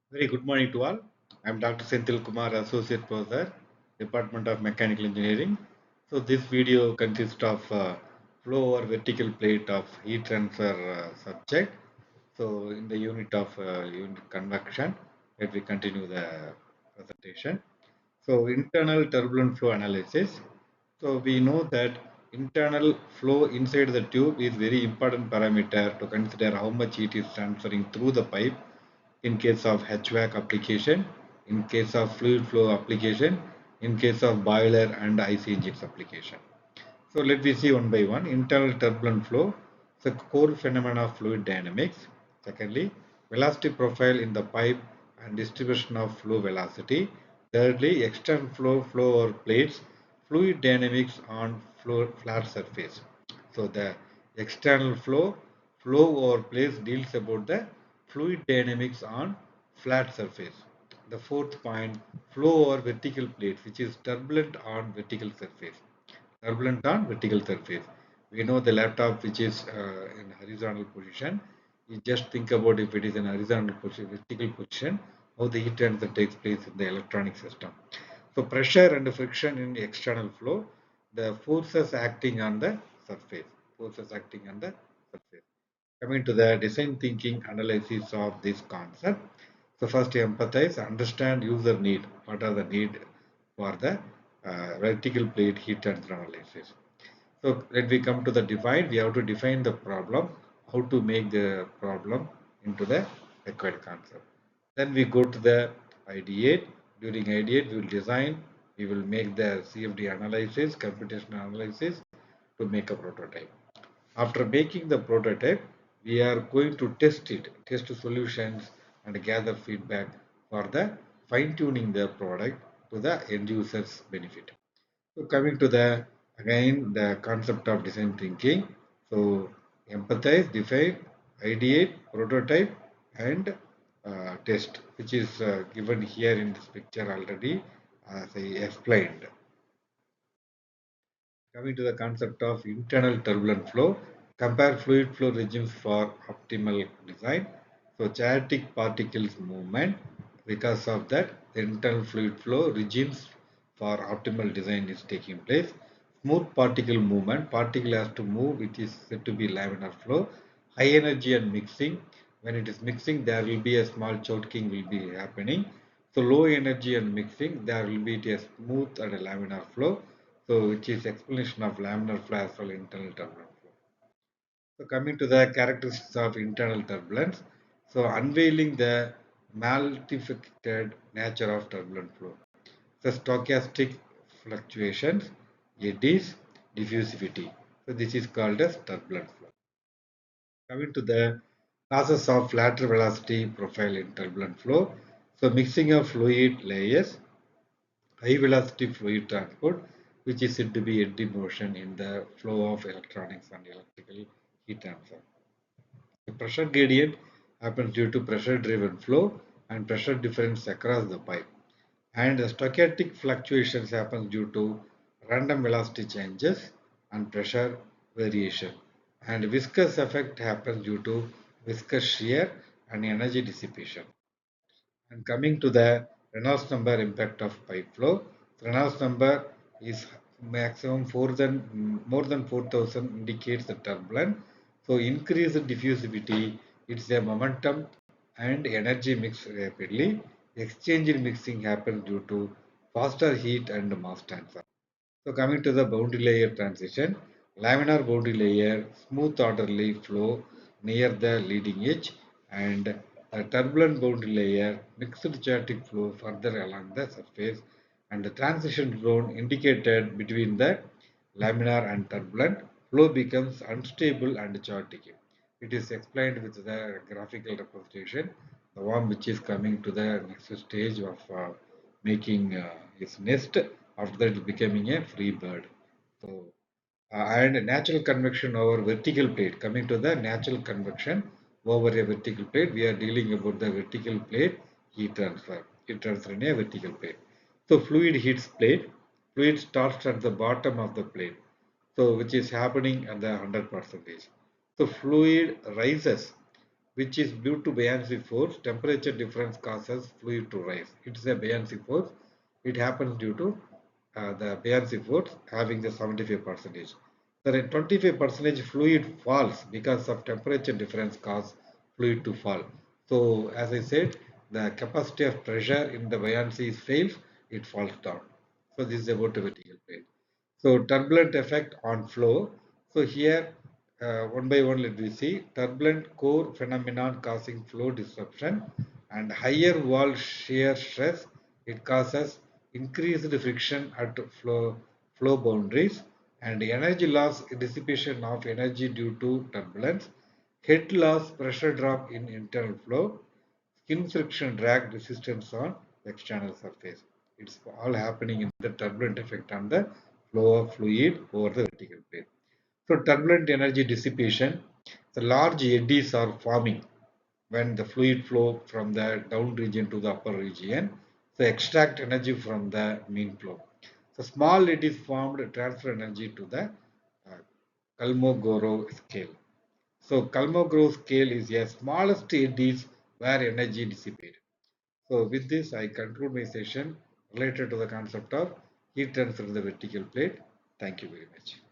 Very good morning to all. I am Dr.C.Senthilkumar, Associate Professor, Department of Mechanical Engineering. So this video consists of flow over vertical plate of heat transfer subject. So in the unit of unit convection, let we continue the presentation. So internal turbulent flow analysis. So we know that internal flow inside the tube is very important parameter to consider how much heat is transferring through the pipe in case of HVAC application, in case of fluid flow application, in case of boiler and IC engines application. So let me see one by one. Internal turbulent flow, the core phenomena of fluid dynamics. Secondly, velocity profile in the pipe and distribution of flow velocity. Thirdly, external flow over plates, fluid dynamics on flat surface. So the external flow over plates deals about the fluid dynamics on flat surface. The fourth point, flow over vertical plates, which is turbulent on vertical surface. Turbulent on vertical surface. We know the laptop which is in horizontal position. You just think about if it is in horizontal position, vertical position, how the heat transfer takes place in the electronic system. So pressure and friction in external flow, the forces acting on the surface, forces acting on the surface. Coming to the design thinking analysis of this concept. So first empathize, understand user need. What are the need for the vertical plate heat transfer analysis? So when we come to the define, we have to define the problem, how to make the problem into the required concept. Then we go to the ideate. During ideate, we will design, we will make the CFD analysis, computational analysis to make a prototype. After making the prototype, we are going to test it, test solutions and gather feedback for the fine tuning the product to the end user's benefit. So coming to the again the concept of design thinking. So empathize, define, ideate, prototype, and test, which is given here in this picture already as I explained. Coming to the concept of internal turbulent flow, compare fluid flow regimes for optimal design. So chaotic particles movement, because of that the internal fluid flow regimes for optimal design is taking place. Smooth particle movement, particle has to move, it is said to be laminar flow. High energy and mixing, when it is mixing there will be a small choking will be happening. So low energy and mixing there will be a smooth and a laminar flow. So which is explanation of laminar flow as well internal turbulent flow. So coming to the characteristics of internal turbulence. So unveiling the multifaceted nature of turbulent flow. The stochastic fluctuations, eddies, diffusivity. So this is called as turbulent flow. Coming to the causes of lateral velocity profile in turbulent flow. So mixing of fluid layers, high velocity fluid transport, which is said to be eddy motion in the flow of electronics and electrical heat transfer. The pressure gradient happens due to pressure driven flow and pressure difference across the pipe. And the stochastic fluctuations happen due to random velocity changes and pressure variation. And viscous effect happens due to viscous shear and energy dissipation. And coming to the Reynolds number impact of pipe flow, Reynolds number is maximum more than 4,000 indicates the turbulence. So increased diffusivity, it's a momentum and energy mix rapidly. Exchange in mixing happens due to faster heat and mass transfer. So coming to the boundary layer transition, laminar boundary layer, smooth orderly flow near the leading edge, and a turbulent boundary layer, mixed chaotic flow further along the surface, and the transition zone indicated between the laminar and turbulent flow becomes unstable and chaotic. It is explained with the graphical representation, the one which is coming to the next stage of making its nest, after that becoming a free bird. So, and natural convection over vertical plate. Coming to the natural convection over a vertical plate, we are dealing about the vertical plate heat transfer. Heat transfer in a vertical plate. So fluid hits plate. Fluid starts at the bottom of the plate. So which is happening at the 100%. So fluid rises which is due to buoyancy force. Temperature difference causes fluid to rise. It's a buoyancy force. It happens due to the buoyancy force having the 75 percentage. The 25 percentage fluid falls because of temperature difference cause fluid to fall. So as I said, the capacity of pressure in the buoyancy fails, it falls down. So this is about the vertical plane. So turbulent effect on flow. So here one by one let me see. Turbulent core phenomenon causing flow disruption and higher wall shear stress. It causes increased friction at flow boundaries and energy loss, dissipation of energy due to turbulence, head loss, pressure drop in internal flow, skin friction drag resistance on external surface. It's all happening in the turbulent effect on the flow of fluid over the vertical plane. So turbulent energy dissipation, the large eddies are forming when the fluid flow from the down region to the upper region. So extract energy from the mean flow. So small eddies formed transfer energy to the uh, Kolmogorov scale. So Kolmogorov scale is a smallest eddies where energy dissipated. So with this, I conclude my session related to the concept of heat transfer to the vertical plate. Thank you very much.